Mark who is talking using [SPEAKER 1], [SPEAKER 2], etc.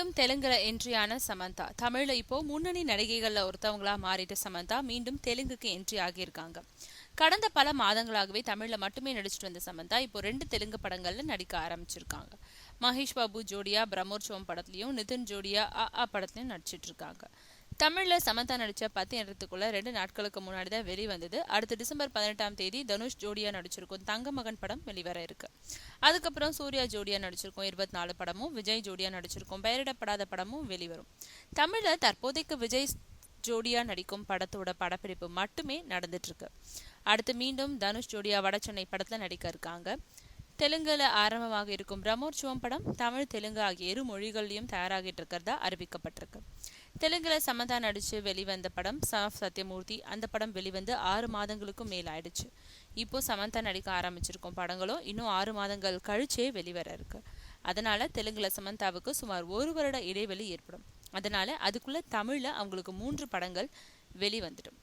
[SPEAKER 1] மீண்டும் தெலுங்குல என்ட்ரியான சமந்தா. தமிழ்ல இப்போ முன்னணி நடிகைகள்ல ஒருத்தவங்களா மாறிட்ட சமந்தா மீண்டும் தெலுங்குக்கு என்ட்ரி ஆகியிருக்காங்க. கடந்த பல மாதங்களாகவே தமிழ்ல மட்டுமே நடிச்சிட்டு வந்த சமந்தா இப்போ 2 தெலுங்கு படங்கள்ல நடிக்க ஆரம்பிச்சிருக்காங்க. மகேஷ் பாபு ஜோடியா பிரம்மோற்சவம் படத்துலயும், நிதின் ஜோடியா படத்துலயும் நடிச்சிட்டு இருக்காங்க. தமிழ்ல சமந்தா நடிச்ச 10 நேரத்துக்குள்ள 2 நாட்களுக்கு முன்னாடி தான் வெளிவந்தது. அடுத்த டிசம்பர் 18ஆம் தேதி தனுஷ் ஜோடியா நடிச்சிருக்கும் தங்க மகன் படம் வெளிவர இருக்கு. அதுக்கப்புறம் சூர்யா ஜோடியா நடிச்சிருக்கும் 24 படமும், விஜய் ஜோடியா நடிச்சிருக்கும் பெயரிடப்படாத படமும் வெளிவரும். தமிழ்ல தற்போதைக்கு விஜய் ஜோடியா நடிக்கும் படத்தோட படப்பிடிப்பு மட்டுமே நடந்துட்டு இருக்கு. அடுத்து மீண்டும் தனுஷ் ஜோடியா வடசென்னை படத்துல நடிக்க இருக்காங்க. தெலுங்குல ஆரம்பமாக இருக்கும் பிரம்மோற்சவம் படம் தமிழ், தெலுங்கு ஆகிய 2 மொழிகளிலும் தயாராகிட்டு இருக்கிறதா அறிவிக்கப்பட்டிருக்கு. தெலுங்குல சமந்தா நடிச்சு வெளிவந்த படம் சன் ஆஃப் சத்யமூர்த்தி. அந்த படம் வெளிவந்து 6 மாதங்களுக்கும் மேல் ஆயிடுச்சு. இப்போ சமந்தா நடிக்க ஆரம்பிச்சிருக்கும் படங்களும் இன்னும் 6 மாதங்கள் கழிச்சே வெளிவர இருக்கு. அதனால தெலுங்குல சமந்தாவுக்கு சுமார் 1 வருட இடைவெளி ஏற்படும். அதனால அதுக்குள்ள தமிழ்ல அவங்களுக்கு 3 படங்கள் வெளிவந்துடும்.